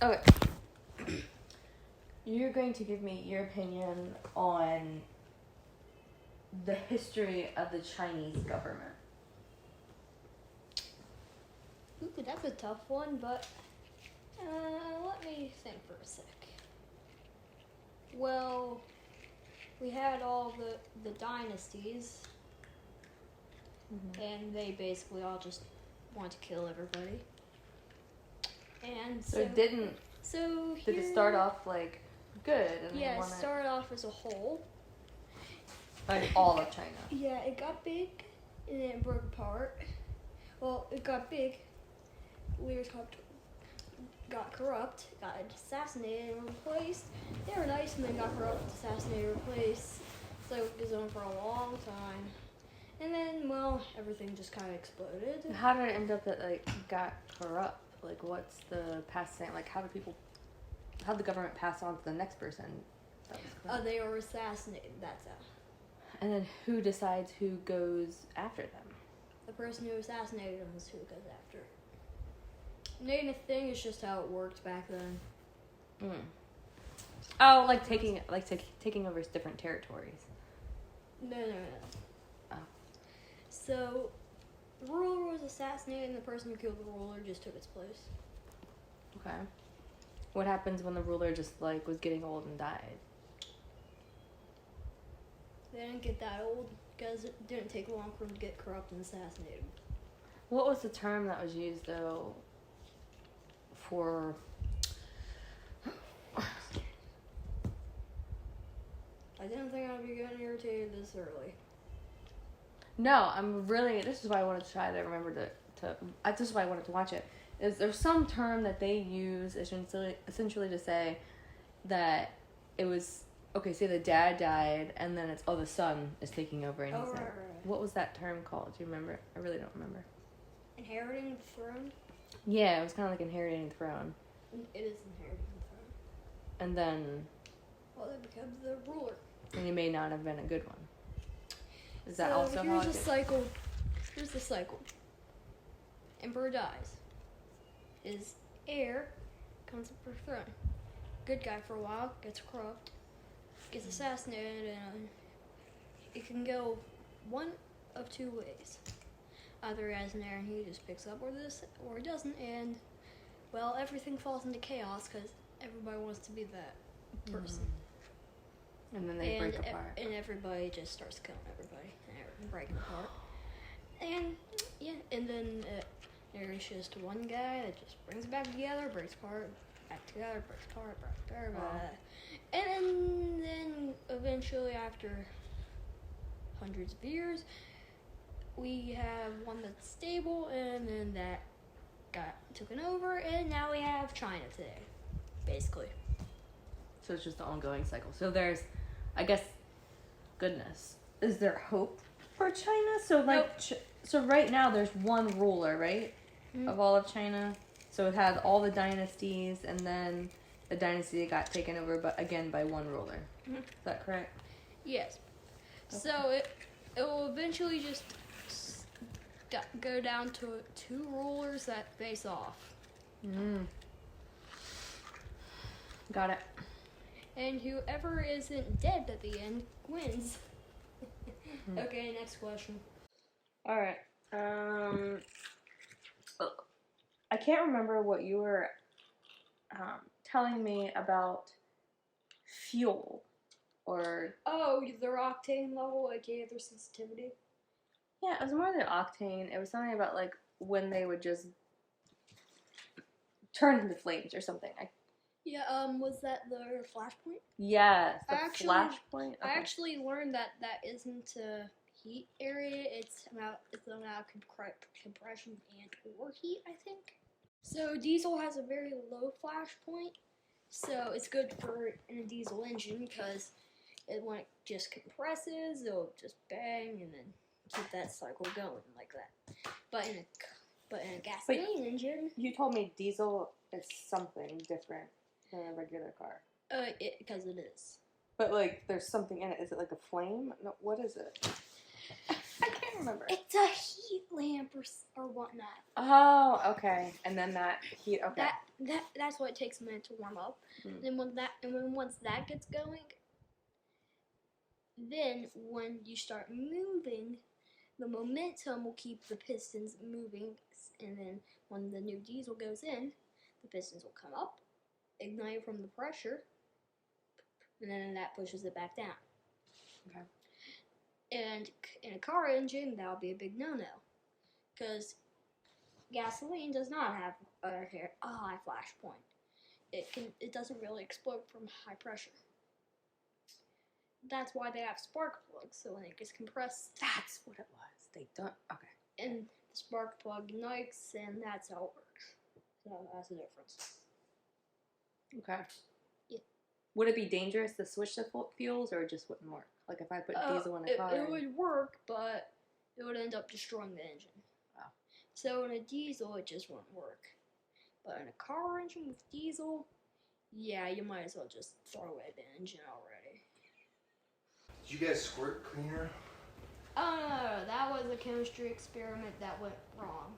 Okay. You're going to give me your opinion on the history of the Chinese government. Ooh, that's a tough one, but let me think for a sec. Well, we had all the dynasties, and they basically all just want to kill everybody. And So it didn't. So did it start off like good? And yeah, it started off as a whole. Like all of China. Yeah, it got big, and then it broke apart. Well, it got big. Leaders got corrupt, got assassinated and replaced. They were nice and then got corrupt, assassinated, replaced. So it was on for a long time. And then, well, everything just kind of exploded. How did it end up that like got corrupt? Like, what's the passing? Like, how did the government pass on to the next person? They were assassinated. That's how. And then who decides who goes after them? The person who assassinated them is who goes after. Name a thing is just how it worked back then. Oh, like taking over different territories. No. Oh. So, the ruler was assassinated, and the person who killed the ruler just took its place. Okay. What happens when the ruler just like was getting old and died? They didn't get that old because it didn't take long for them to get corrupt and assassinated. What was the term that was used though for? I didn't think I'd be getting irritated this early. No, I'm really. This is why I wanted to try to remember this is why I wanted to watch it. Is there's some term that they use essentially to say that it was okay. Say the dad died, and then it's the son is taking over, and he's right. What was that term called? Do you remember? I really don't remember. Inheriting the throne. Yeah, it was kind of like inheriting the throne. It is inheriting the throne. And then. Well, they become the ruler. And he may not have been a good one. Is that also here's the cycle. Here's the cycle. Emperor dies. His heir comes up for the throne. Good guy for a while, gets corrupt, gets assassinated, and it can go one of two ways. Either he has an heir and he just picks up, or he doesn't, and well, everything falls into chaos because everybody wants to be that person. And then they break apart. And everybody just starts killing everybody and breaking apart. And yeah, and then there's just one guy that just brings it back together, breaks apart, back together, breaks apart, breaks apart. And then eventually, after hundreds of years, we have one that's stable, and then that got taken over, and now we have China today, basically. So it's just the ongoing cycle. So there's, I guess, goodness. Is there hope for China? So like, Nope. So right now there's one ruler, right, of all of China. So it had all the dynasties, and then the dynasty got taken over, but again by one ruler. Is that correct? Yes. Okay. So it will eventually just go down to two rulers that face off. Got it. And whoever isn't dead at the end wins. Okay, next question. All right. I can't remember what you were telling me about fuel or... Oh, their octane level, aka their sensitivity? Yeah, it was more than octane. It was something about, like, when they would just turn into flames or something. Yeah, was that the flashpoint? Yes, the flashpoint. Okay. I actually learned that isn't a heat area. It's about compression and or heat, I think. So diesel has a very low flashpoint, so it's good for in a diesel engine because when it just compresses, it'll just bang and then keep that cycle going like that. But in a gasoline engine, you told me diesel is something different than a regular car. Because it is. But like, there's something in it. Is it like a flame? No, what is it? I can't remember. It's a heat lamp or whatnot. Oh, okay. And then that heat. Okay. That's why it takes a minute to warm up. Then once that gets going, then when you start moving, the momentum will keep the pistons moving, and then when the new diesel goes in, the pistons will come up, ignite from the pressure, and then that pushes it back down. Okay. And in a car engine, that would be a big no-no, because gasoline does not have a high flash point. It doesn't really explode from high pressure. That's why they have spark plugs, so when it gets compressed, That's what it was. They don't. Okay. and the spark plug ignites, and that's how it works. So that's the difference. Okay. Yeah. Would it be dangerous to switch the fuels, or it just wouldn't work? Like if I put diesel in a car. It would work, but it would end up destroying the engine. Wow. So in a diesel, it just wouldn't work. But in a car engine with diesel, yeah, you might as well just throw away the engine already. Did you guys squirt cleaner? Oh, no, that was a chemistry experiment that went wrong.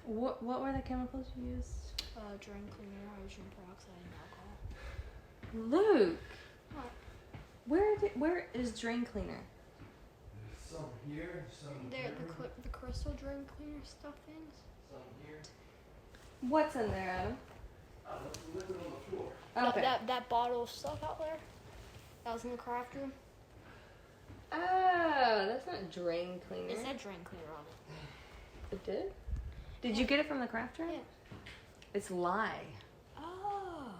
What were the chemicals you used? Drain cleaner, hydrogen peroxide, and alcohol. Luke. What? Where is drain cleaner? Some here, some There, here, the crystal drain cleaner stuff things. some here. What's in there, Adam? The liquid on the floor. Okay. That bottle of stuff out there, that was in the craft room. Oh, that's not drain cleaner. It said drain cleaner on it. It did? Did you get it from the craft room? Yeah. It's lye. Oh.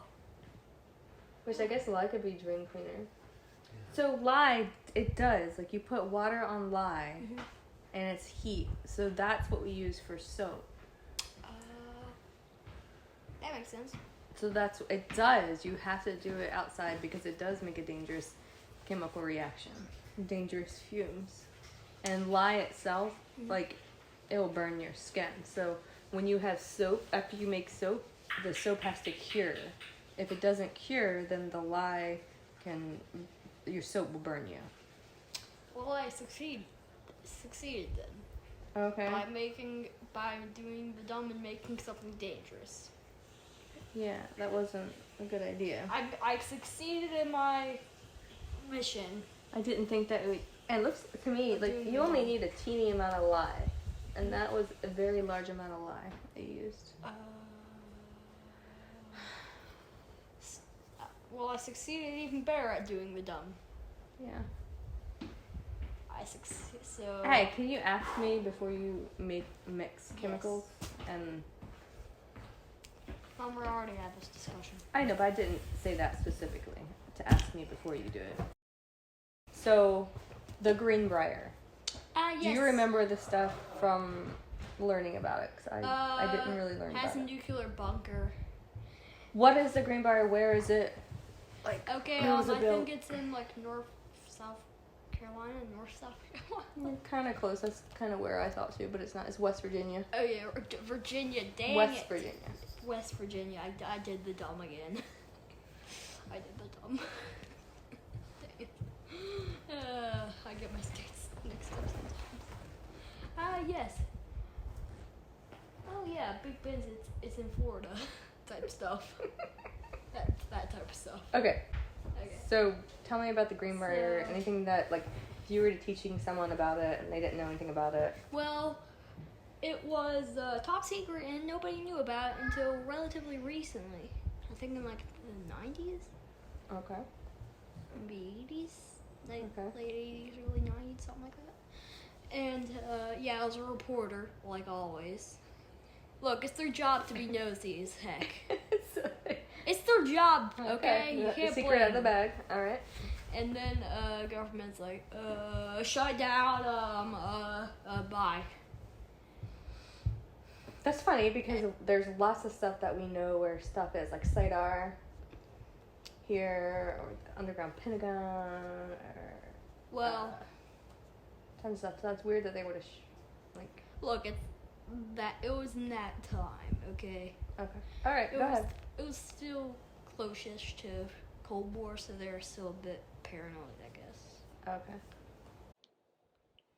Which I guess lye could be drain cleaner. So lye, it does. Like you put water on lye, and it's heat. So that's what we use for soap. That makes sense. So that's it does. You have to do it outside because it does make a dangerous chemical reaction, dangerous fumes, and lye itself, like it will burn your skin. So when you have soap, after you make soap, the soap has to cure. If it doesn't cure, then the lye your soap will burn you. Well, I succeeded then. Okay. By doing the dumb and making something dangerous. Yeah, that wasn't a good idea. I succeeded in my mission. I didn't think that it looks to me like you only need a teeny amount of lye, and that was a very large amount of lye they used. Well, I succeeded even better at doing the dumb. Yeah. So. Hey, can you ask me before you mix chemicals? And We already had this discussion. I know, but I didn't say that specifically to ask me before you do it. So, the Greenbrier. Yes. Do you remember the stuff from learning about it? 'Cause I didn't really learn about Has a it. nuclear bunker. What is the Greenbrier? Where is it? Okay, when was it I built? think it's in like South Carolina. You're kind of close. That's kind of where I thought too, but it's not. It's West Virginia. Oh yeah, Virginia. Dang West it. Virginia. West Virginia. I did the dumb again. I did the dumb. Dang it. I get my states mixed up sometimes. Yes. Oh yeah, Big Ben's. It's in Florida. Type stuff. that type of stuff. Okay. Okay. So tell me about the Greenbrier. So- Anything that if you were teaching someone about it and they didn't know anything about it. Well, it was top secret and nobody knew about it until relatively recently. I think in like the 90s, Okay. maybe 80s, late Okay. 80s, early 90s, something like that. And yeah, I was a reporter, like always. Look, it's their job to be nosy as heck. It's their job, okay? You can't Secret blame out of the them. bag. All right. And then government's like, shut down, bye. That's funny because there's lots of stuff that we know where stuff is, like SIDAR here, or the underground Pentagon, or Well, tons of stuff. So that's weird that they would have, look, it was in that time, okay? Okay. All right. Go ahead. It was still closest to Cold War, so they were still a bit paranoid, I guess. Okay.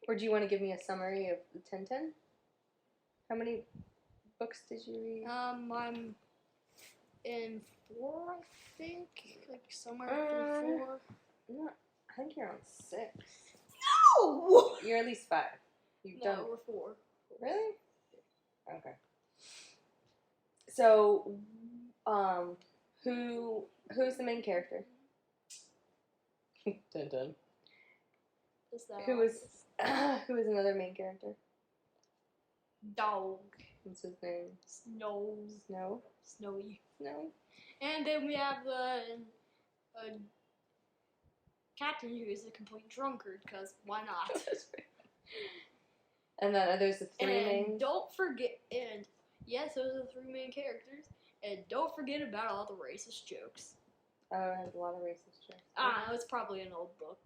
Or do you want to give me a summary of the Tintin? How many books did you read? I'm in 4, I think. Like somewhere through 4. No, I think you're on 6. No! You're at least 5. You've No, done. we're 4. Really? Okay. So, who's the main character? Tintin. Is that Who is another main character? Dog. What's his name? Snow. Snowy. Snowy. And then we have the captain who is a complete drunkard, because why not? And then there's the 3 And main. don't forget, and yes, those are the 3 main characters. And don't forget about all the racist jokes. Oh, it has a lot of racist jokes. It's probably an old book.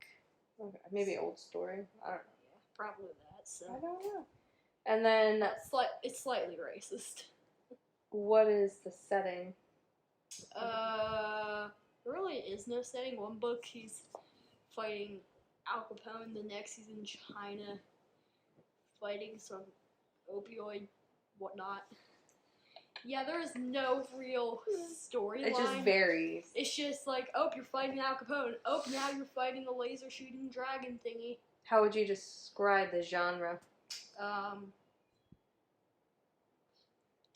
Okay. Maybe old story. I don't know. Yeah, probably that. So I don't know. And then, it's slightly racist. what is the setting? There really is no setting. One book he's fighting Al Capone, the next he's in China fighting some opioid whatnot. Yeah, there is no real storyline. It just varies. It's just like, oh, you're fighting Al Capone. Oh, now you're fighting a laser shooting dragon thingy. How would you describe the genre?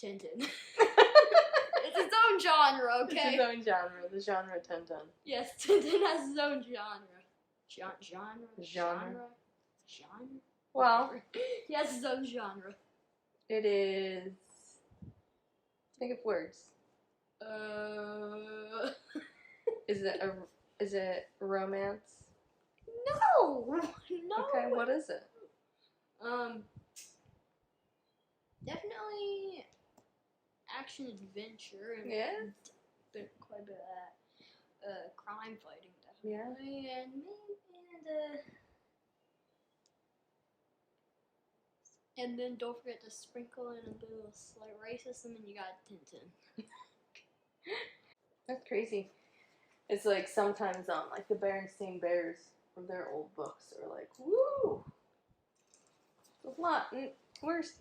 Tintin. It's its own genre, okay? It's its own genre. The genre Tintin. Yes, Tintin has its own genre. Genre? Well, He has his own genre. it is. Think of words. Is it romance? No! Okay, what is it? Definitely action adventure and Yeah? quite a bit of that. Crime fighting, Yeah. definitely. And then don't forget to sprinkle in a bit of slight racism, and you got Tintin. That's crazy. It's like sometimes like the Berenstain Bears from their old books are like, woo! A lot. Where's.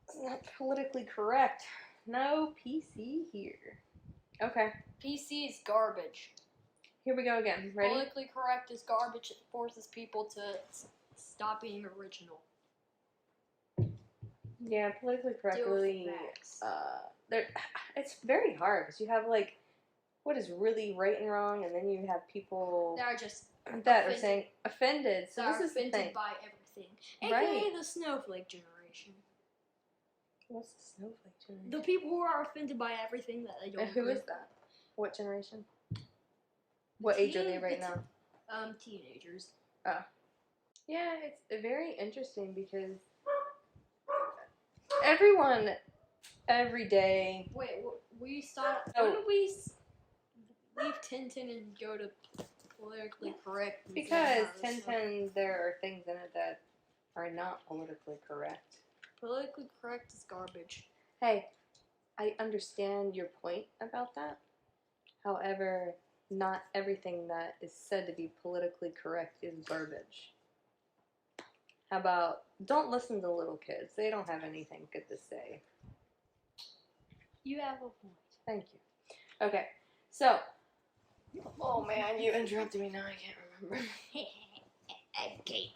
It's not politically correct. No PC here. Okay. PC is garbage. Here we go again. Ready? Politically correct is garbage. It forces people to stop being original. Yeah, politically correct Deal with really. facts. It's very hard because you have like what is really right and wrong, and then you have people That are just that are saying offended. So that this are is the offended thing. by everything, aka Right. the snowflake generation. What's the snowflake generation? The people who are offended by everything that they don't. And who agree is that? What generation? What age are they right now? Teenagers. Yeah, it's very interesting because everyone, every day. Wait, we stop. Oh. When did we leave Tintin and go to politically correct? Because Tintin, there are things in it that are not politically correct. Politically correct is garbage. Hey, I understand your point about that. However, not everything that is said to be politically correct is garbage. How about, don't listen to little kids. They don't have anything good to say. You have a point. Thank you. Okay, so, oh man, you interrupted me now, I can't remember. Okay.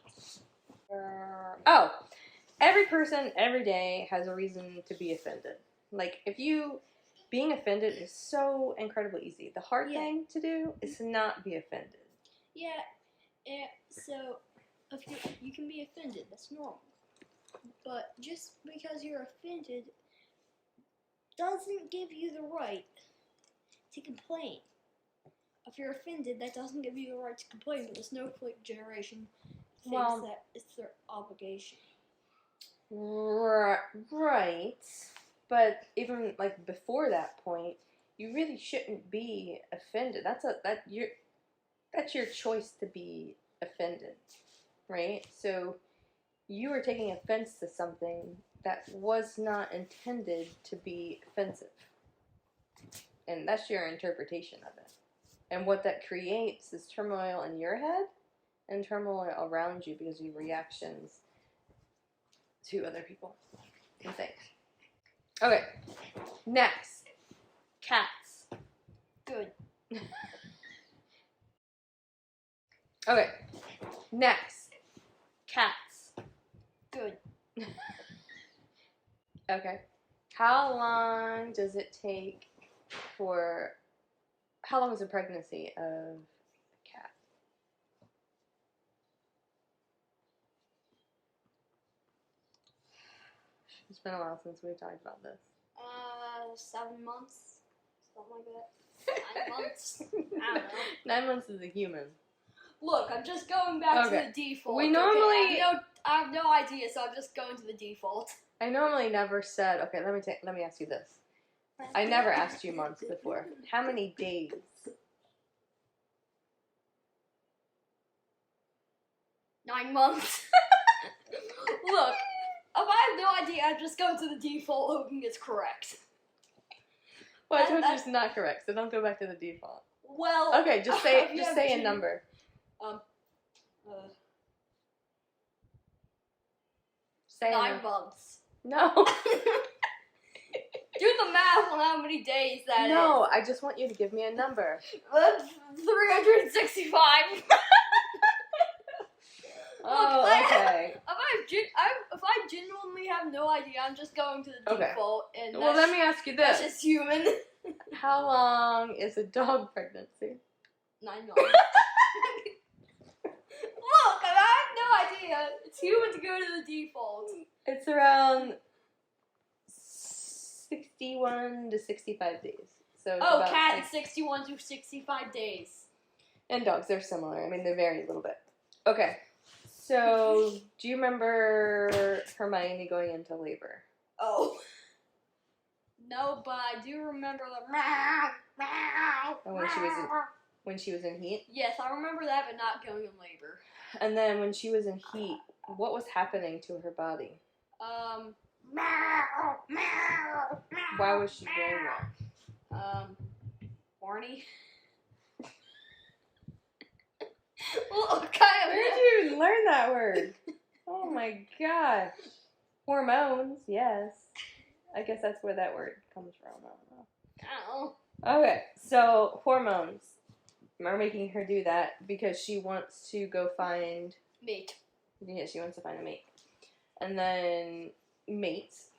Oh, every person, every day has a reason to be offended. Like, being offended is so incredibly easy. The hard thing to do is to not be offended. Yeah, so if you can be offended, that's normal. But just because you're offended doesn't give you the right to complain. If you're offended, that doesn't give you the right to complain, but the snowflake generation thinks that it's their obligation. Right. But even like before that point, you really shouldn't be offended. That's your choice to be offended, right? So you are taking offense to something that was not intended to be offensive. And that's your interpretation of it. And what that creates is turmoil in your head and turmoil around you because of your reactions to other people and things. Okay, next, cats. Good. Okay, next, cats. Good. Okay, how long does it take for? How long is the pregnancy of a cat? It's been a while since we talked about this. 7 months, something like that. 9 months. I don't know. 9 months is a human. Look, I'm just going back Okay. to the default. We normally- I have no idea, so I'm just going to the default. I normally never said. Okay, let me ask you this. I never asked you months before. How many days? 9 months. Look, if I have no idea, I'm just going to the default hoping it's correct. Well, I told you it's not correct, so don't go back to the default. Well, Okay, just say a number. Say 9 months. No. Do the math on how many days that is. No, I just want you to give me a number. 365. Oh, okay. If I genuinely have no idea, I'm just going to the Okay. default. And Well, let me ask you that's this. just human. How long is a dog pregnancy? 9 months. Look, I have no idea. It's human to go to the default. It's around 61 to 65 days. So it's about cat 61 to 65 days. And dogs, they're similar. I mean, they vary a little bit. Okay. So, do you remember Hermione going into labor? Oh. No, but I do remember the meow, meow, And when she was in heat? Yes, I remember that, but not going in labor. And then when she was in heat, what was happening to her body? Meow, meow, meow. Why was she doing that? Horny. Look, kind of. Where did you learn that word? Oh my gosh. Hormones, yes. I guess that's where that word comes from. I don't know. Okay, so hormones. We're making her do that because she wants to go find... Mate. Yeah, she wants to find a mate. And then mates,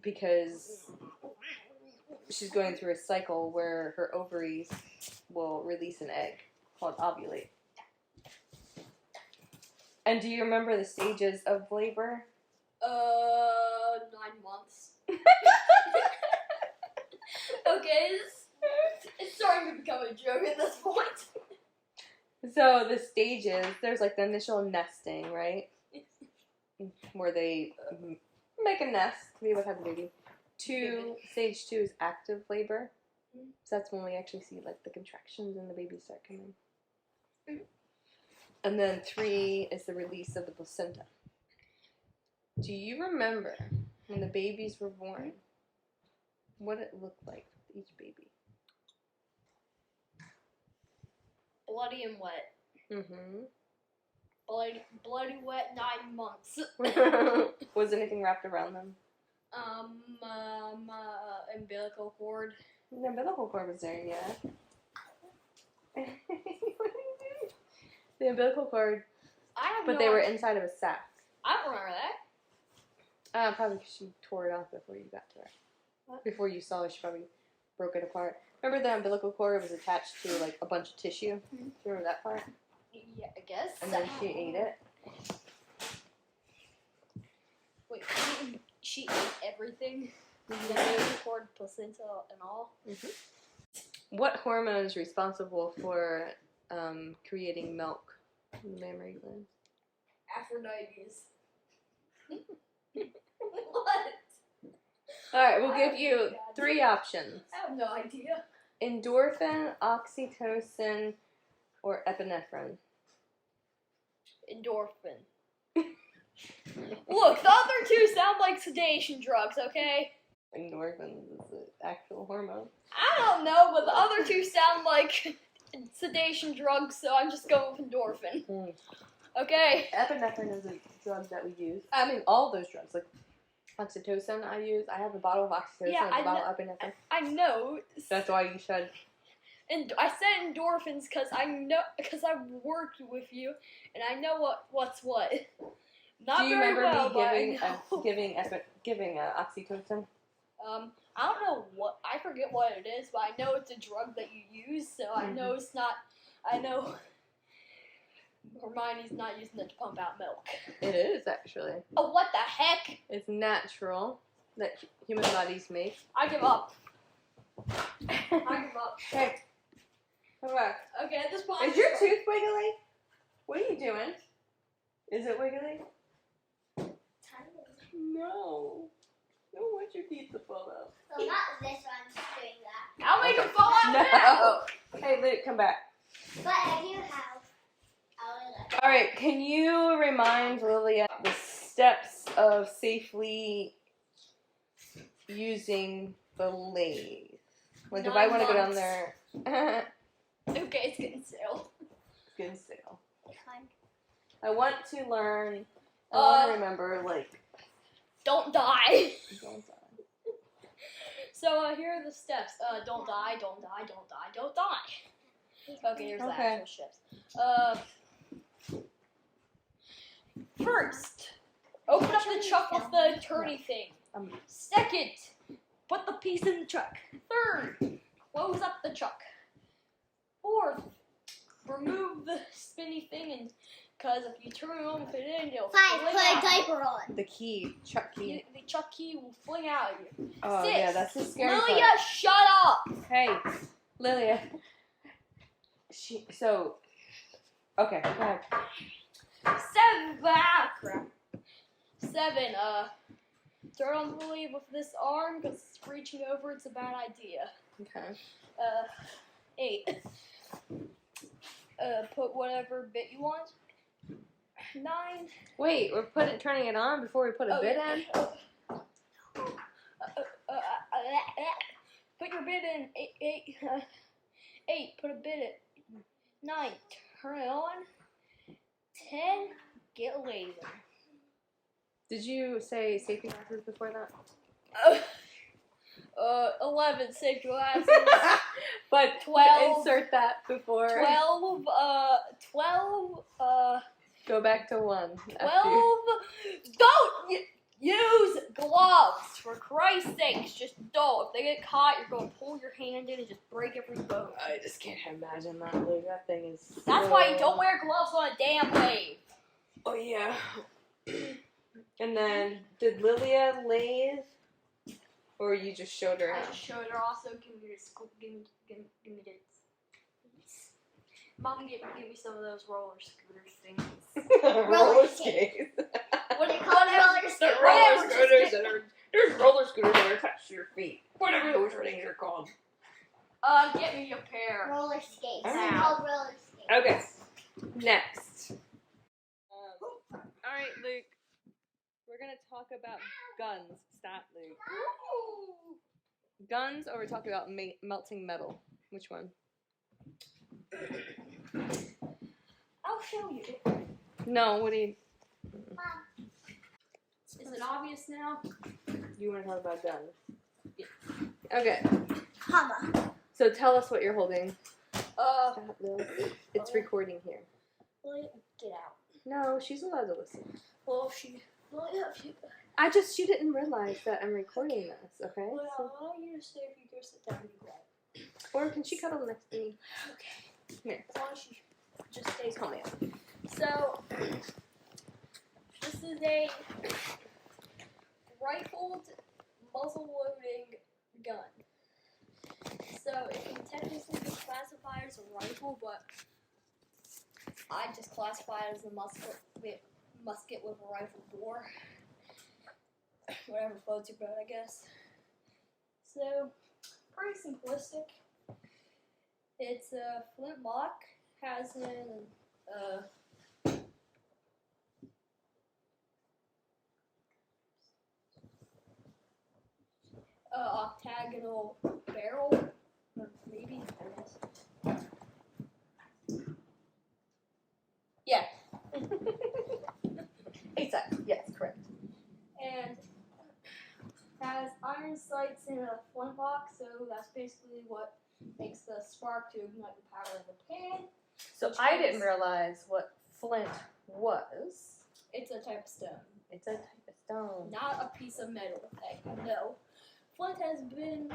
because she's going through a cycle where her ovaries will release an egg called ovulate. And do you remember the stages of labor? 9 months. Okay, it's starting to become a joke at this point. So the stages, there's like the initial nesting, right? Where they make a nest to be able to have a baby. Stage 2 is active labor. So that's when we actually see like the contractions and the babies start coming. And then 3 is the release of the placenta. Do you remember when the babies were born, what it looked like with each baby? Bloody and wet. Mm-hmm. Bloody wet 9 months. Was anything wrapped around them? Umbilical cord. The umbilical cord was there, yeah. The umbilical cord, but they were inside of a sack. I don't remember that. Probably because she tore it off before you got to her. What? Before you saw it, she probably broke it apart. Remember the umbilical cord was attached to like a bunch of tissue? Mm-hmm. Do you remember that part? Yeah, I guess. And then she ate it. Wait, she ate everything? The umbilical cord, placenta, and all? Mm-hmm. What hormone is responsible for creating milk in the mammary glands? Aphrodite's. What? Alright, we'll give you 3 options. I have no idea. Endorphin, oxytocin, or epinephrine. Endorphin. Look, the other 2 sound like sedation drugs, okay? Endorphin is the actual hormone. I don't know, but the other 2 sound like sedation drugs, so I'm just going with endorphin. Okay. Epinephrine is a drug that we use. I mean, all those drugs, like oxytocin I use. I have a bottle of oxytocin Yeah, and a bottle of epinephrine. I know. That's why you should. And I said endorphins because I've worked with you and I know what's what. Not Do you very remember well, me but I giving know. giving oxytocin? I don't know I forget what it is, but I know it's a drug that you use, so I know it's not. I know Hermione's not using it to pump out milk. It is actually. Oh, what the heck? It's natural that human bodies make. I give up. I give up. Hey, come back. Okay, at this point. Is your tooth wiggly? What are you doing? Is it wiggly? No. I don't want your teeth to fall out. So not this one's doing that. I'll make it fall out now. No. Hey, Luke, come back. But I do have All right, can you remind Lilia the steps of safely using the lathe? Like, if I want to go down there, Okay, it's getting stale. good sale. Fine. I want to learn. I want to remember, like, Don't die. don't die. So here are the steps. Don't die, don't die, don't die, don't die. Okay, here's the actual steps. First, open up the truck with the turny thing. Second, put the piece in the truck. Third, close up the truck. Fourth, remove the spinny thing, and because if you turn it on and put it in, it'll Fine, fling put a out. diaper on. The key, chuck key. The truck key will fling out of you. Oh, Six, yeah, that's the scary Lilia, part. shut up! Hey, Lilia. Okay, go ahead. Seven, turn on the lead with this arm, because reaching over, it's a bad idea. Okay. 8, put whatever bit you want. 9, Wait, we're turning it on before we put a bit in? Put your bit in. 8, put a bit in. 9, turn it on. 10, get laser. Did you say safety glasses before that? 11, safety glasses. But 12, insert that before. 12, Go back to 1. 12, don't use gloves, for Christ's sakes, just don't. If they get caught, you're going to pull your hand in and just break every bone. I just can't imagine that, Luke. That thing is That's why you don't wear gloves on a damn wave. Oh, yeah. And then, did Lilia lathe? Or you just showed her I how? just showed her also, give me this, give me this. Mom, give me some of those roller scooter things. Roller skates. What do you call it? Roller There's roller scooters that are attached to your feet. Whatever those things are called. Get me a pair. Roller skates. Ow. They're called roller skates. Okay. Next. Alright, Luke. We're gonna talk about guns. Stop, Luke. Guns, or we're talking about melting metal? Which one? I'll show you. No, what do you... Is it obvious now? You want to talk about guns? Yeah. Okay. Hammer. So tell us what you're holding. Uh, It's recording here. Get out. No, she's allowed to listen. Well, she. Well, yeah, she. She didn't realize that I'm recording this, okay? Well, So, I want you to stay if you go sit down and be quiet. or can she cuddle next to me? Okay. Here. As long as she just stays Calm calm. down. So, this is a rifled muzzle loading gun. So, it can technically be classified as a rifle, but I just classify it as a musket with a rifle bore. Whatever floats your boat, I guess. So, pretty simplistic. It's a flintlock, has an octagonal barrel, or maybe, I guess. Yeah. Exactly. Yes, correct. And has iron sights in a flintlock, so that's basically what makes the spark to ignite the powder in the pan. So I didn't realize what flint was. It's a type of stone, It's a type of stone. not a piece of metal. No. Flint has been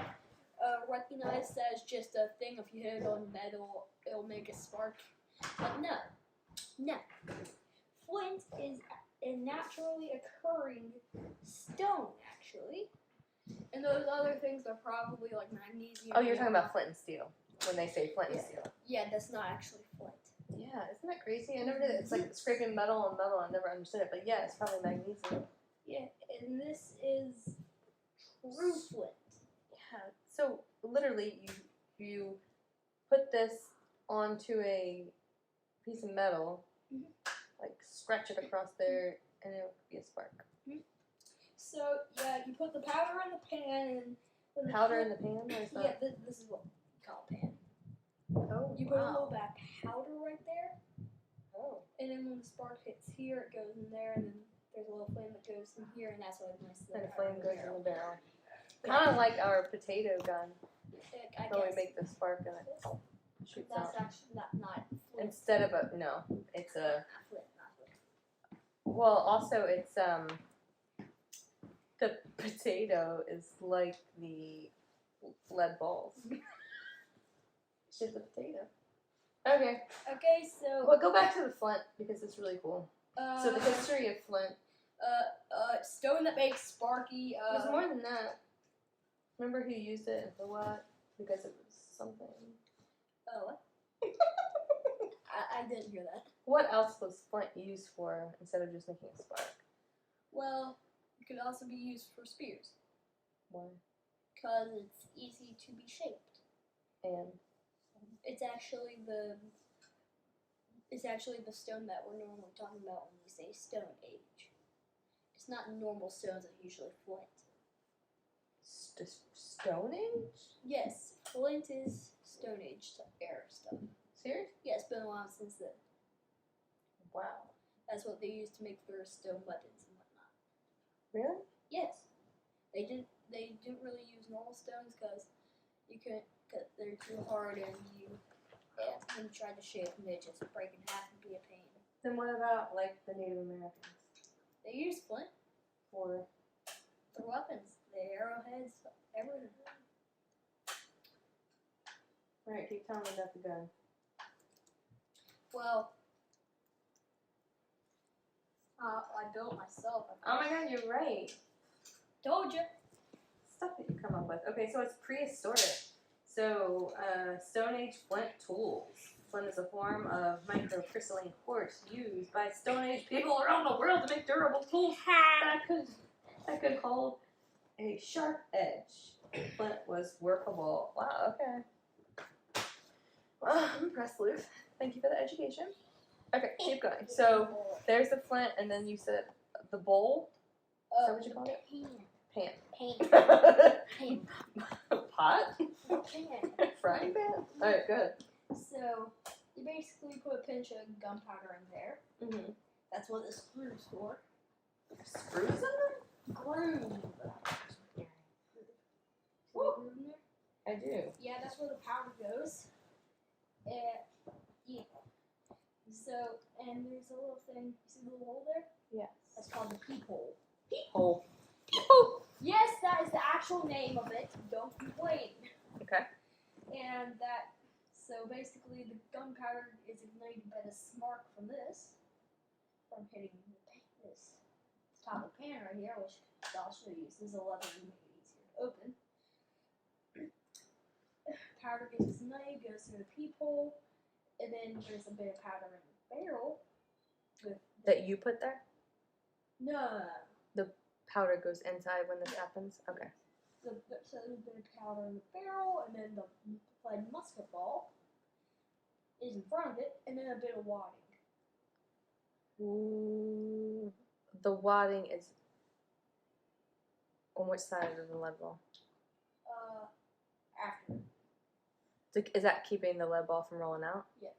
recognized as just a thing. If you hit it on metal, it'll make a spark. But no. Flint is a naturally occurring stone, actually. And those other things are probably like magnesium. Oh, you're talking about flint and steel. When they say flint and steel. Yeah, that's not actually flint. Yeah, isn't that crazy? I never did it. It's like scraping metal on metal. I never understood it. But yeah, it's probably magnesium. Yeah, and this is true flint. Yeah. So literally, you put this onto a piece of metal, like scratch it across there, and it would be a spark. So yeah, you put the powder in the pan, and when Powder in the pan? What is yeah, that? this is what we call a pan. Oh, You put a little bit of powder right there, Oh. and then when the spark hits here, it goes in there, and then there's a little flame that goes in here, and that's what ignites the And the powder flame goes in barrel. the barrel. Kind of like our potato gun. I So we guess. make the spark and it shoots That's out. actually not flint. Instead of a, no, it's a, Not flint. well, also it's, the potato is like the lead balls. It's just a potato. Okay. Okay, so Well, go back to the flint because it's really cool. So the uh, history of flint. stone that makes sparky. It was more than that. Remember who used it and for what? Because it was something. What? I didn't hear that. What else was flint used for instead of just making a spark? Well, it could also be used for spears Why? because it's easy to be shaped. And It's actually the stone that we're normally talking about when we say Stone Age. It's not normal stones that usually flint. Stone Age? Yes, flint is Stone Age era stuff. Serious? Yeah, it's been a while since then. Wow. That's what they used to make their stone buttons and whatnot. Really? Yes, they didn't really use normal stones because cause they're too hard and when you try to shape them, they just break in half and be a pain. Then what about like the Native Americans They use flint for? for weapons, the arrowheads, everything. Alright, keep telling me about the gun. Well, I built myself. Oh my god, you're right. Told you. Stuff that you come up with. Okay, so it's prehistoric. So, Stone Age flint tools. Flint is a form of microcrystalline quartz used by Stone Age people around the world to make durable tools that could hold a sharp edge. Flint was workable. Wow, okay. Well, I'm impressed, Luke. Thank you for the education. Okay, keep going. So, there's the flint, and then you said the bowl? Is that what you call it? Pan. Pan. Pot? Pan. Frying pan? Alright, good. So you basically put a pinch of gunpowder in there. Mm-hmm. That's what the screw's for. Screws in there? Groove. Woo. Groove in there? I do. Yeah, that's where the powder goes. Yeah. So, and there's a little thing. You see the little hole there? Yes. That's called the peephole. Hole. Yes, that is the actual name of it. Don't complain. Okay. And that, so basically the gunpowder is ignited by the spark from this, from hitting this top of the pan right here, which I'll show you. This is a lever to make it easier to open. Powder gets ignited, goes through the peephole, and then there's a bit of powder in the barrel. That you put there? No. Powder goes inside when this happens? Okay. So there's a bit of powder in the barrel, and then the lead musket ball is in front of it, and then a bit of wadding. Ooh. The wadding is on which side of the lead ball? After. Is that keeping the lead ball from rolling out? Yes.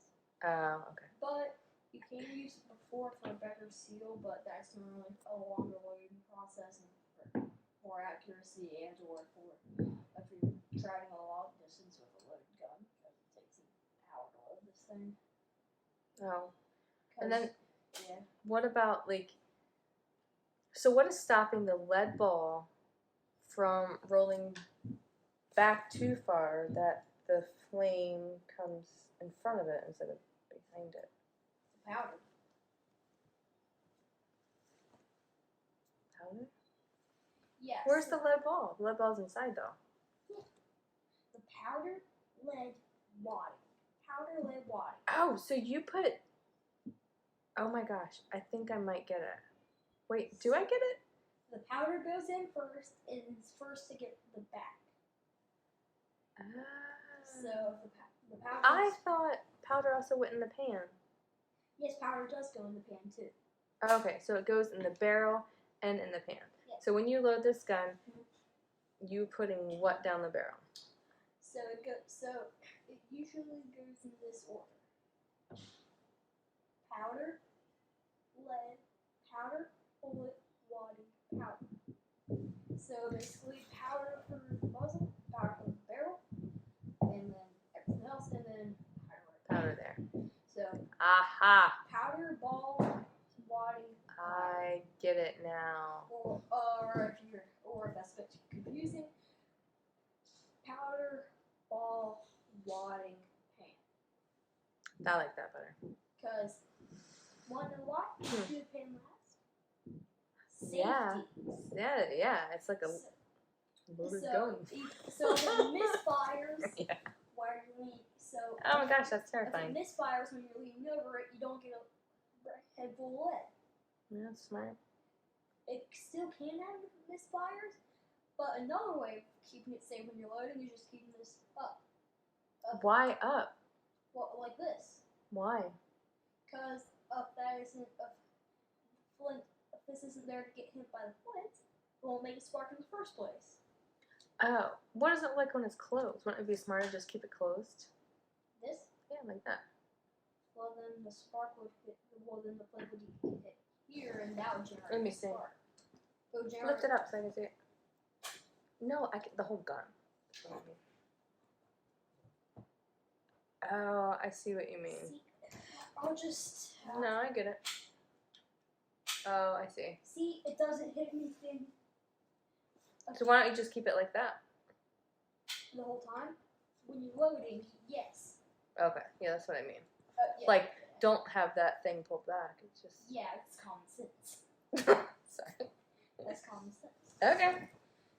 Oh, okay. But You can use it before for a better seal, but that's normally a longer loading process and for more accuracy and or for if you're traveling a long distance with a loaded gun, because it takes an hour to load this thing. Oh. 'Cause, And then yeah. what about like? So what is stopping the lead ball from rolling back too far that the flame comes in front of it instead of behind it? The powder. Powder? Yes. Where's the lead ball? The lead ball's inside though. The powder lead wadding. Powder lead wadding. Oh, so you put. Oh my gosh, I think I might get it. Wait, do I get it? The powder goes in first, and it's first to get the back. So the powder. I thought powder also went in the pan. Yes, powder does go in the pan too. Okay, so it goes in the barrel and in the pan. Yes. So when you load this gun, you putting what down the barrel? So it usually goes in this order: powder, lead, powder, bullet, wadding, powder. So basically, powder for the muzzle, powder for the barrel, and then everything else, and then Powder there. So Aha! powder, ball, wadding. I get it now. Or if that's a bit confusing, powder, ball, wadding, pan. I like that better. Because want to know why? Do the pan last? Safety. Yeah. It's like a So, loaded so, gun. so if it misfires, Yeah. where you lean, so Oh my gosh, that's if it terrifying. misfires when you're leaning over it, you don't get a head full of lead. Yeah, that's smart. It still can have misfires, but another way of keeping it safe when you're loading is just keeping this up. Why up? Well, like this. Why? Because if this isn't there to get hit by the flint, it won't make a spark in the first place. Oh, what is it like when it's closed? Wouldn't it be smarter to just keep it closed? This? Yeah, like that. Well, then the spark would hit. Well, then the flint would hit here, and that would generate Let me a see. spark. It would generate. Lift it up so I can see it. No, the whole gun. That's what I mean. Oh, I see what you mean. See, I'll just. No, I get it. Oh, I see. See, it doesn't hit anything. So why don't you just keep it like that? The whole time? When you're loading, yes. Okay, yeah, that's what I mean. Yeah. Like, don't have that thing pulled back. It's just. Yeah, it's common sense. Sorry. That's common sense. Okay.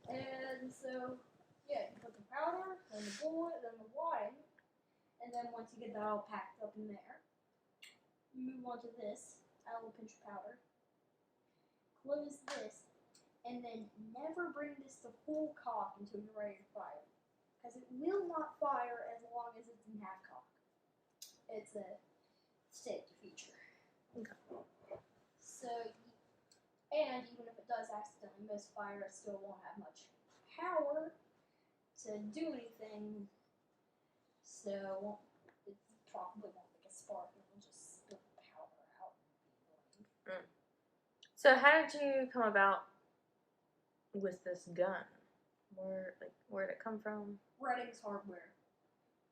And so, yeah, you put the powder, then the bullet, then the wine, and then once you get that all packed up in there, you move on to this. Add a little pinch of powder. Close this, and then never bring this to full cock until you're ready to fire. Because it will not fire as long as it's in half cock. It's a safety feature. Okay. So, and even if it does accidentally misfire, it still won't have much power to do anything. So, it probably won't make a spark. It will just spill powder out. So how did you come about with this gun? Where'd it come from? Redding's hardware,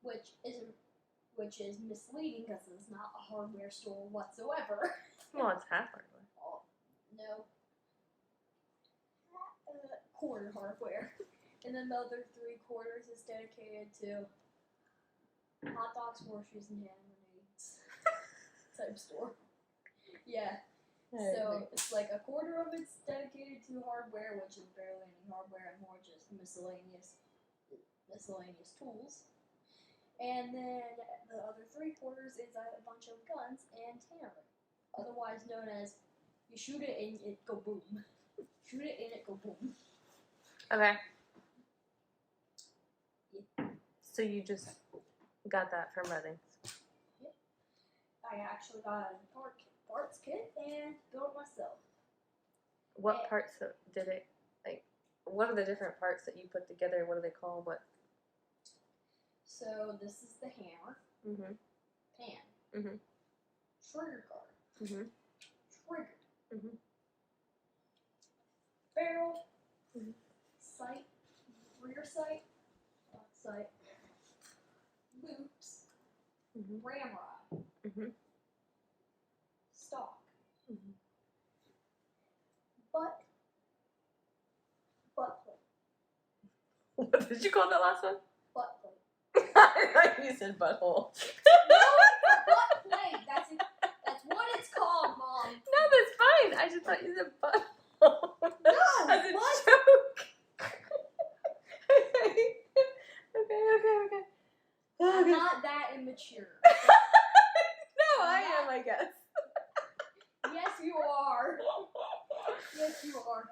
which is misleading because it's not a hardware store whatsoever. Well, it's half hardware. Oh, no. Quarter hardware. And then the other 3/4 is dedicated to hot dogs, horseshoes, and hand grenades type store. Yeah. So it's like a quarter of it's dedicated to hardware, which is barely any hardware, and more just miscellaneous tools. And then the other 3/4 is a bunch of guns and tannery, otherwise known as you shoot it and it go boom. Shoot it and it go boom. Okay. Yeah. So you just got that from Redding's. Yep. I actually got a parts kit and built it myself. What Yeah. parts did it, like, what are the different parts that you put together? What are they called? What? So this is the hammer, Mm-hmm. pan, Mm-hmm. trigger guard, Mhm. trigger, Mhm. barrel, Mhm. sight, rear sight, front sight, loops, Mhm. ramrod, Mhm. stock, Mhm. butt plate, What did you call that last one? butt plate. I thought you said butthole. No, butt plate. That's what it's called, Mom. No, that's fine. I just thought you said butthole. No, As a what? joke. Okay. I'm not that immature. No, I am, I guess. Yes, you are. Yes, you are.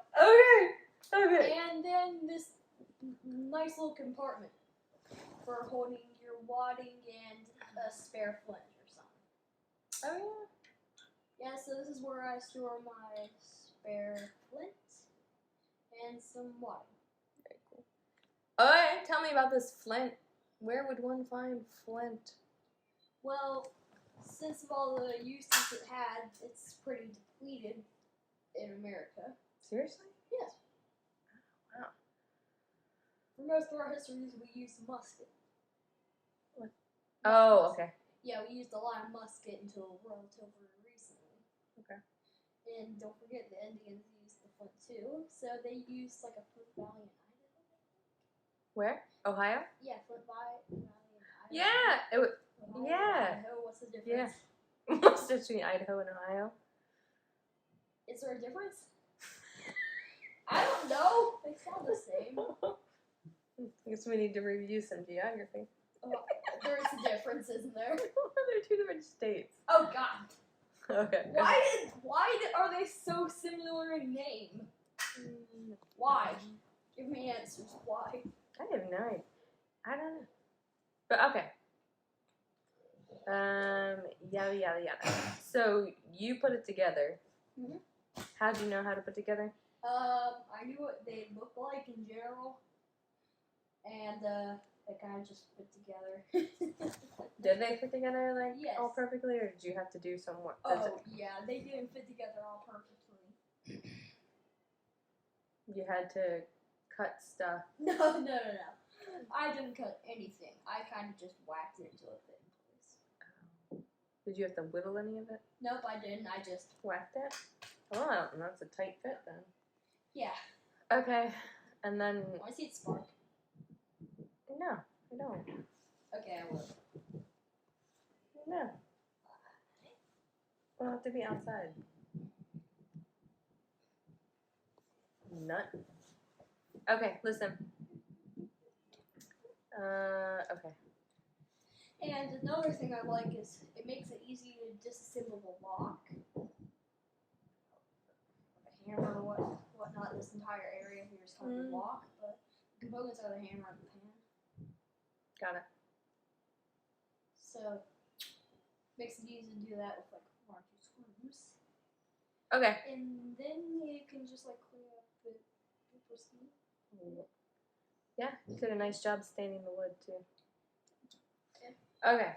Okay. And then this nice little compartment for holding your wadding and a spare flint or something. Oh, Yeah, so this is where I store my spare flint and some wadding. yeah. Very cool. Alright, tell me about this flint. Where would one find flint? Well, since of all the uses it had, it's pretty depleted in America. Seriously? Yes. Wow. For most of our histories, we used musket. What? Oh, okay. Yeah, we used a lot of musket until relatively recently. Okay. And don't forget, the Indians used the flint too. So they used like a flint valley in Idaho. Where? Ohio? Yeah, flint valley in Idaho. Yeah. It would. Ohio, Yeah. Idaho, what's the difference? Yeah. What's the difference between Idaho and Ohio? Is there a difference? I don't know. They sound the same. I guess we need to review some geography. There's a difference, isn't there? They're two different states. Oh God. Okay. Why are they so similar in name? Why? Give me answers. Why? I have no idea. I don't know. But okay. Yada. So you put it together. Mhm. How'd you know how to put together? I knew what they looked like in general, and they kind of just put together. Did they fit together like Yes. all perfectly, or did you have to do some work? Oh yeah, they didn't fit together all perfectly. You had to cut stuff. No. I didn't cut anything. I kind of just whacked it until it fit in place. Did you have to whittle any of it? Nope, I didn't. I just Whacked it? Oh, I don't know. That's a tight fit then. yeah. Okay, and then Want to see it spark? no, I don't. Okay, I will. No. We'll have to be outside. Nut. Okay, listen. Okay. And another thing I like is it makes it easy to disassemble the lock. A hammer or whatnot. This entire area here is called the lock, but the components are the hammer and the pan. Got it. So makes it easy to do that with like 1 or 2 screws. Okay. And then you can just like clean up the pristine. Yeah, you did a nice job staining the wood too. Okay.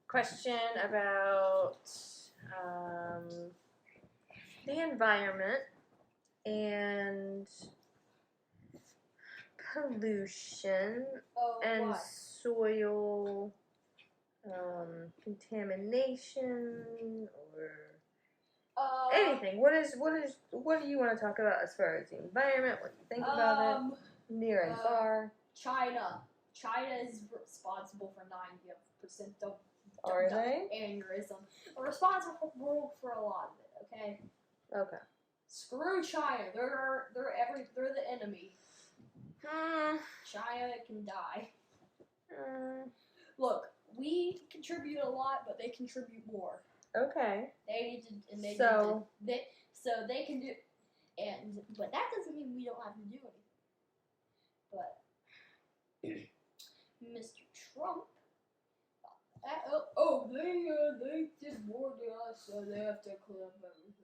Question about the environment and pollution Oh, and why? soil contamination or anything. What do you want to talk about as far as the environment? What do you think about it? Near and far. China is responsible for 90% of Are they? aneurysm. They're responsible for a lot of it. Okay. Okay. Screw China. They're the enemy. China can die. Look, we contribute a lot, but they contribute more. Okay. They can do, but that doesn't mean we don't have to do anything. But Mr. Trump, they did more than us, so they have to clean up everything.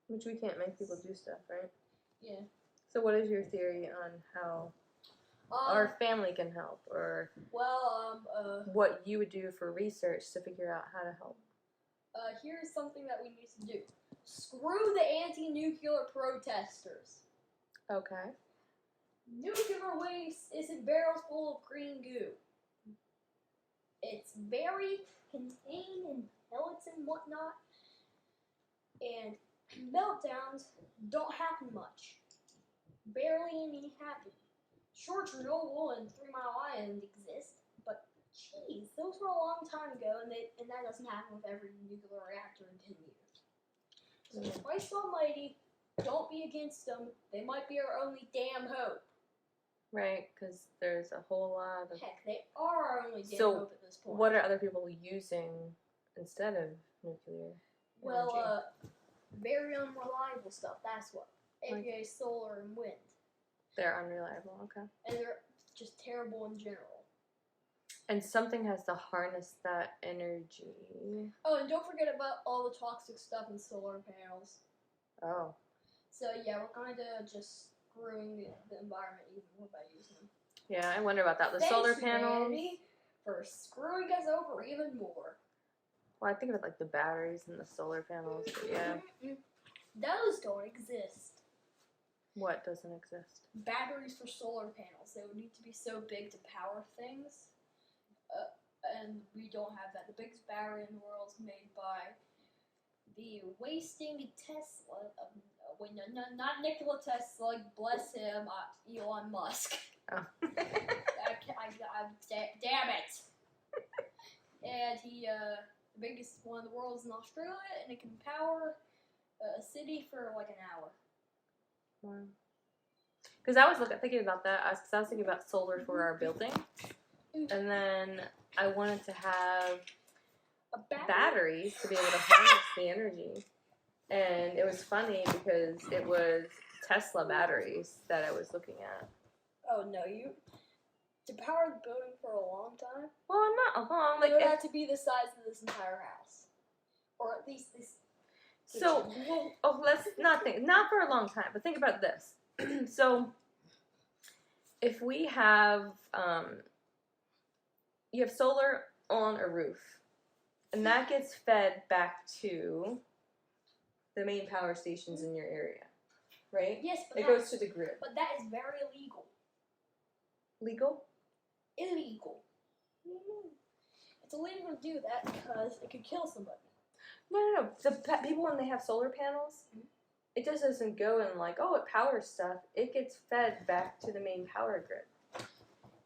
Which we can't make people do stuff, right? Yeah. So what is your theory on how our family can help, or what you would do for research to figure out how to help. Here's something that we need to do. Screw the anti-nuclear protesters. Okay. Nuclear waste is in barrels full of green goo. It's very contained in pellets and whatnot, and meltdowns don't happen much. Barely any happen. Sure, Chernobyl and 3 Mile Island exist, but geez, those were a long time ago, and that doesn't happen with every nuclear reactor in 10 years. So Christ Almighty, don't be against them. They might be our only damn hope. Right, because there's a whole lot of... Heck, they are our only damn hope at this point. What are other people using instead of nuclear energy? Well, very unreliable stuff, that's what. AKA solar and wind. They're unreliable, okay. And they're just terrible in general. And something has to harness that energy. Oh, and don't forget about all the toxic stuff in solar panels. Oh. So yeah, we're kind of just screwing the environment even more by using them. Yeah, I wonder about that. The Thanks, solar panels. humanity, for screwing us over even more. Well, I think of it like the batteries and the solar panels, but yeah. Those don't exist. What doesn't exist? Batteries for solar panels. They would need to be so big to power things. And we don't have that. The biggest battery in the world is made by the wasting Tesla. No, not Nikola Tesla. Bless him. Elon Musk. Oh. Damn it. And he, the biggest one in the world is in Australia, and it can power a city for like an hour. Wow. Because I was thinking about that. I was thinking about solar for our building. And then I wanted to have batteries to be able to harness the energy. And it was funny because it was Tesla batteries that I was looking at. Oh, no, to power the building for a long time? Well, not long. Like, it would have to be the size of this entire house. Or at least this. So, let's not think, not for a long time, but think about this. So, if we have, you have solar on a roof, and that gets fed back to the main power stations in your area, right? Yes, but it goes to the grid. But that is very illegal. Legal? Illegal. It's illegal to do that because it could kill somebody. No. The people, when they have solar panels, it just doesn't go and like, oh, it powers stuff. It gets fed back to the main power grid.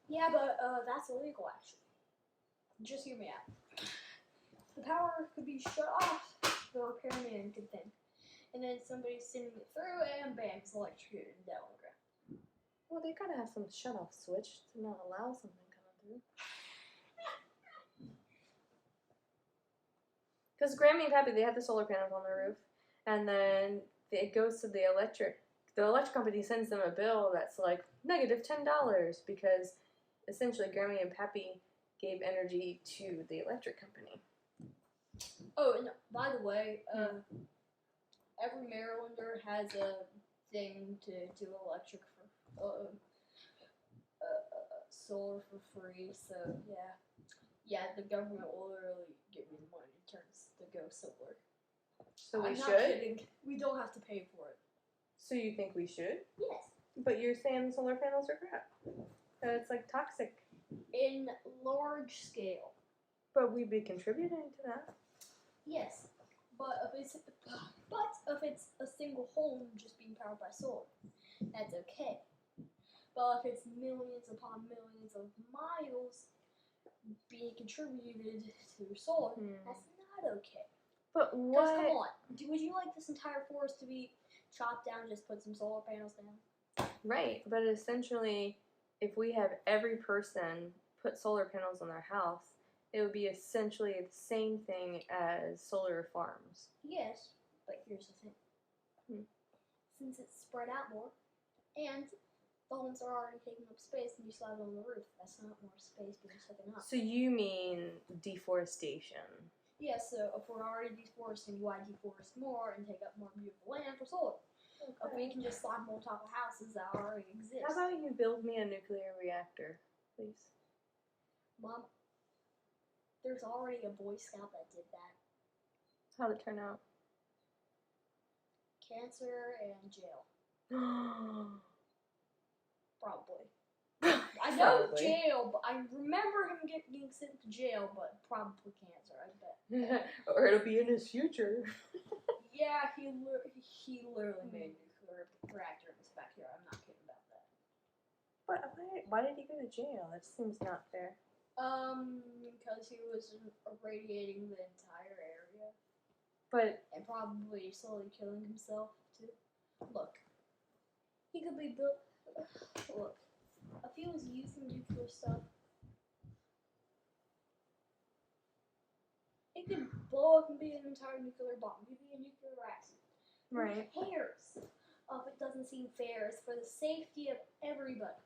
Yeah, but that's illegal, actually. Just hear me out. The power could be shut off, the repairman could think. And then somebody's sending it through, and bam, it's electrocuted and down on the ground. Well, they gotta have some shut-off switch to not allow something coming through. Because Grammy and Pappy, they have the solar panels on their roof, and then it goes to the electric. The electric company sends them a bill that's like negative $10 because essentially Grammy and Pappy gave energy to the electric company. Oh, and by the way, every Marylander has a thing to do electric for solar for free. So yeah, the government will literally give me the money in terms to go solar. So we I'm should? not kidding. We don't have to pay for it. So you think we should? Yes. But you're saying solar panels are crap. That it's like toxic. In large scale. But we'd be contributing to that. Yes. But if it's a single home just being powered by solar, that's okay. But if it's millions upon millions of miles being contributed to solar, that's not okay. But what? Because come on, would you like this entire forest to be chopped down and just put some solar panels down? Right, but essentially, if we have every person put solar panels on their house, it would be essentially the same thing as solar farms. Yes, but here's the thing. Since it's spread out more, and the homes are already taking up space, and you still have it on the roof, that's not more space being taken up. So you mean deforestation? Yeah, so if we're already deforesting, why deforest more and take up more beautiful land for solar? If we can just slap them on top of houses that already exist. How about you build me a nuclear reactor, please? Mom, there's already a Boy Scout that did that. How'd it turn out? Cancer and jail. Oh, Probably. I know Probably. jail, but I remember him getting sent to jail, but probably cancer, I bet. or it'll be in his future. Yeah, he literally made a nuclear reactor in his backyard. I'm not kidding about that. But why did he go to jail? That seems not fair. Because he was irradiating the entire area. But And probably slowly killing himself, too. Look. He could be built... Look. If he was using nuclear stuff, it could blow up and be an entire nuclear bomb. It could be a nuclear accident. right. Who cares if it doesn't seem fair? It's for the safety of everybody.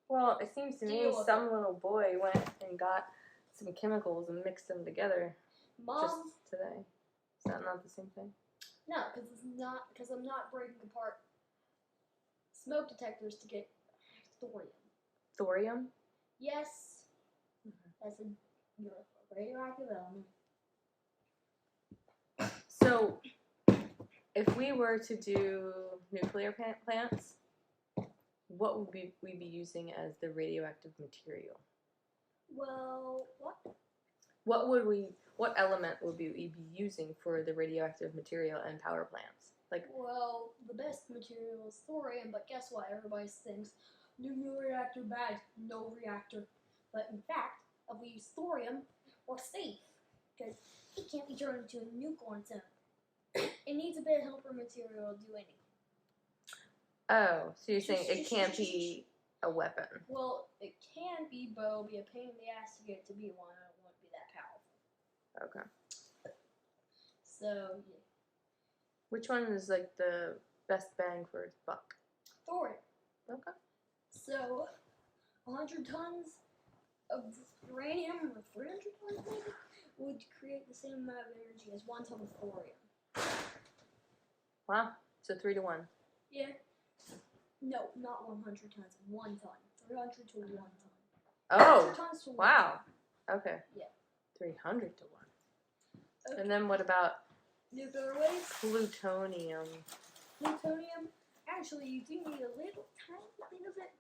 Well, it seems to me Deal with some little boy went and got some chemicals and mixed them together Mom, just today. Is that not the same thing? no, because I'm not breaking apart smoke detectors to get thorium. Thorium? Yes, that's a radioactive element. So, if we were to do nuclear plants, what would we be using as the radioactive material? Well, what? What element would we be using for the radioactive material and power plants? Like, Well, the best material is thorium, but guess what? Everybody thinks nuclear reactor bad, no reactor. But in fact, if we use thorium, we're safe because it can't be turned into a nuke on its own. It needs a bit of helper material to do anything. oh, so you're saying it can't be a weapon? Well, it can be, but it'll be a pain in the ass to get it to be one. It won't be that powerful. Okay. So, yeah. Which one is like the best bang for its buck? Thorium. Okay. So, 100 tons of uranium, or 300 tons maybe, would create the same amount of energy as 1 ton of thorium. Wow. So 3 to 1. Yeah. No, not 100 tons. 1 ton. 300 to 1 ton. Oh. 100 tons to 1 Wow. Okay. Yeah. 300 to 1. Okay. And then what about Nuclear waste. plutonium? Plutonium. Actually, you do need a little tiny thing of it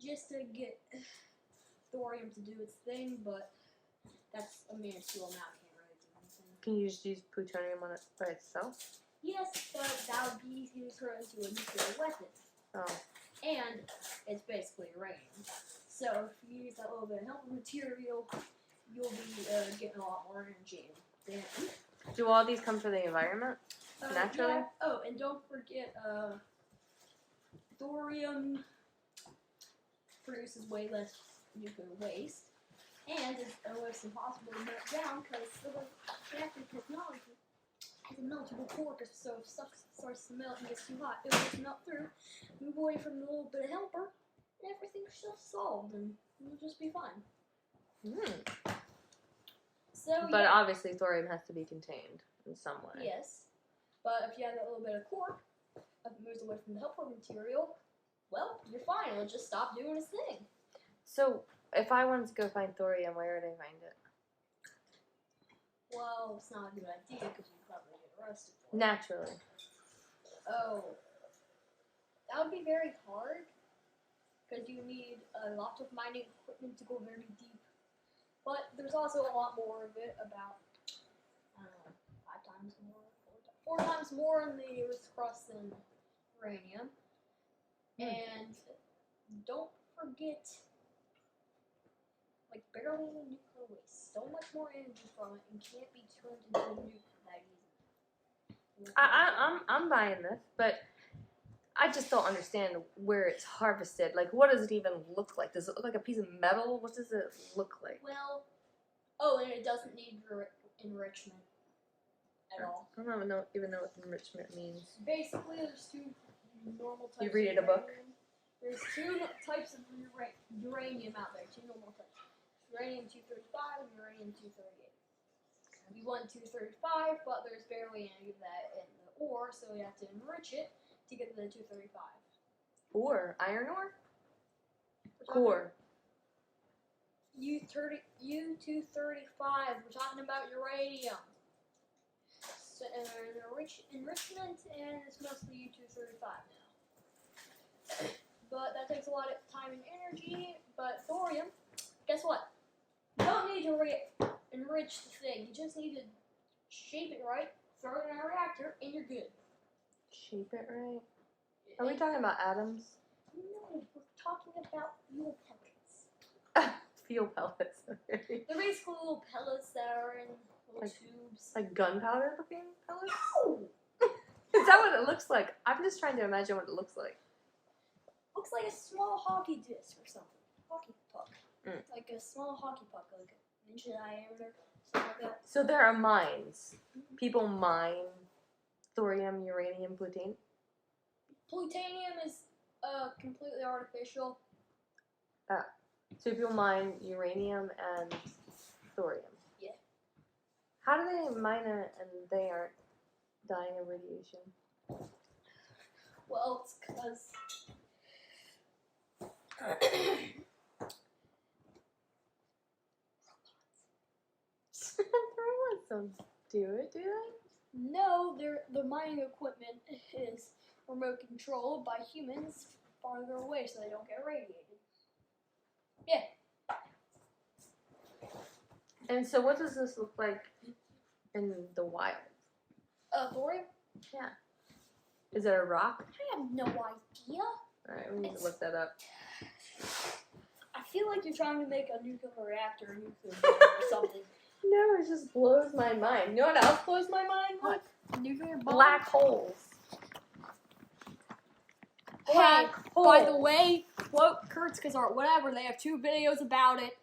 just to get thorium to do its thing, but that's a minuscule amount. Can't really do anything. Can you just use plutonium on it by itself? Yes, but that would be easy to turn into a nuclear weapon. Oh. And it's basically uranium. So if you use that little bit of helper material, you'll be getting a lot more energy. Then, Do all these come from the environment? Naturally? Yeah. Oh, and don't forget, thorium produces way less nuclear waste. And it's almost impossible to melt down because the reactor technology has a meltable core, so if stuff starts to melt and gets too hot, it will just melt through, move away from the little bit of helper, and everything's just solved, and it'll just be fine. So, But yeah. obviously thorium has to be contained in some way. Yes. But if you have that little bit of core, if it moves away from the helper material, well, you're fine. It'll just stop doing its thing. So if I wanted to go find thorium, where would I find it? Well, it's not a good idea because you'd probably get arrested for it. Naturally. Oh. That would be very hard because you need a lot of mining equipment to go very deep. But there's also a lot more of it, about, I don't know, 5 times more, 4 times more in the Earth's crust than uranium. And don't forget, like, barely any nuclear waste. So much more energy from it and can't be turned into a nuke that easily. I'm buying this, but I just don't understand where it's harvested. Like, what does it even look like? Does it look like a piece of metal? What does it look like? Well, oh, and it doesn't need enrichment at all. I don't even know what enrichment means. Basically, there's 2 normal types. You read it of a book? uranium. There's 2 types of uranium out there. 2 normal types. Uranium-235 and uranium-238. We want 235, but there's barely any of that in the ore, so we have to enrich it. to get to the 235. Ore, iron ore, We're talking- core. U235. We're talking about uranium. So, enrichment, and it's mostly U235 now. But that takes a lot of time and energy. But thorium, guess what? You don't need to enrich the thing. You just need to shape it right, throw it in a reactor, and you're good. Shape it right. Are we talking about atoms? No, we're talking about fuel pellets. Fuel pellets. They're basically little pellets that are in little Like- tubes. Like gunpowder looking pellets? No! Is that what it looks like? I'm just trying to imagine what it looks like. Looks like a small hockey disc or something. Hockey puck. Mm. Like a small hockey puck, like an inch in diameter, something like that. So there are mines. People mine thorium, uranium, plutonium. Plutonium is completely artificial. So people mine uranium and thorium. Yeah. How do they mine it and they aren't dying of radiation? Well, it's because Robots don't do it, do they? no, the mining equipment is remote controlled by humans farther away so they don't get radiated. Yeah. And so what does this look like in the wild? Thorium? Yeah. Is it a rock? I have no idea. Alright, we need to look that up. I feel like you're trying to make a nuclear reactor a nuclear bomb or something. No, it just blows my mind. You know what else blows my mind? What? A nuclear bomb? Black holes. Hey, Black by the holes. way, quote Kurtz's or whatever, they have 2 videos about it.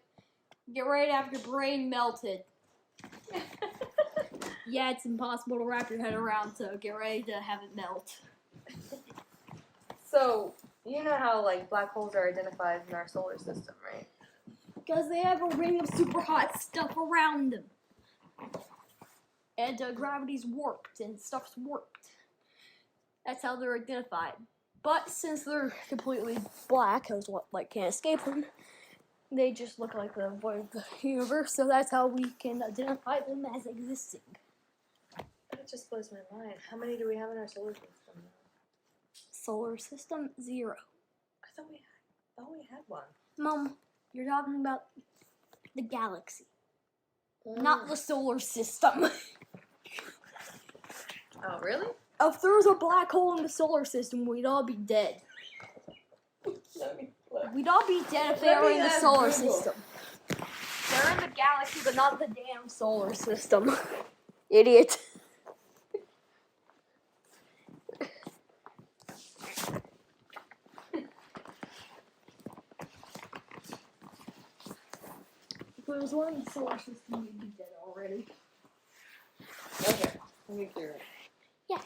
Get ready to have your brain melted. Yeah, it's impossible to wrap your head around, so get ready to have it melt. So, you know how like black holes are identified in our solar system, right? Because they have a ring of super hot stuff around them. And gravity's warped and stuff's warped. That's how they're identified. But since they're completely black, because what light can't escape them, they just look like the void of the universe, so that's how we can identify them as existing. That just blows my mind. How many do we have in our solar system now? Solar system, 0. I thought we had one. Mom, you're talking about the galaxy, not the solar system. Oh, really? If there was a black hole in the solar system, we'd all be dead. Let me look. We'd all be dead if they Let were me in the ask solar Google. system. They're in the galaxy, but not the damn solar system. Idiot. If there was one in the solar system, we'd be dead already. Okay, let me clear it. Yeah.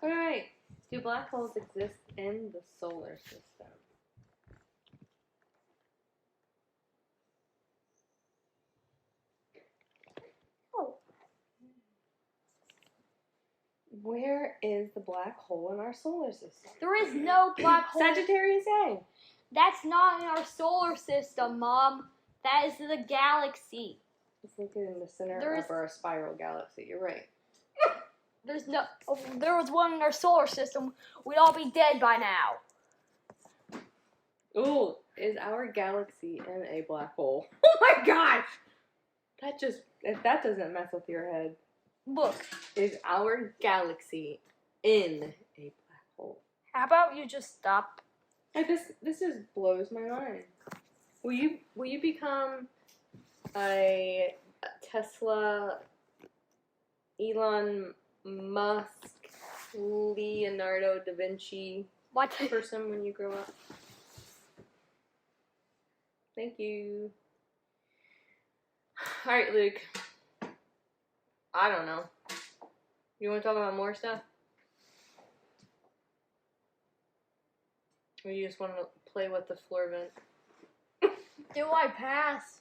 Alright. Do black holes exist in the solar system? Oh. Where is the black hole in our solar system? There is no black hole. Sagittarius A. That's not in our solar system, Mom. That is the galaxy. It's located in the center There's- of our spiral galaxy. You're right. There's no. If there was one in our solar system, we'd all be dead by now. Ooh, is our galaxy in a black hole? Oh my gosh! If that doesn't mess with your head, Look, is our galaxy in a black hole? how about you just stop? Like this just blows my mind. Will you become a Tesla, Elon Musk, Leonardo da Vinci What? person when you grow up? Thank you. Alright, Luke. I don't know. You want to talk about more stuff? Or you just want to play with the floor vent? Do I pass?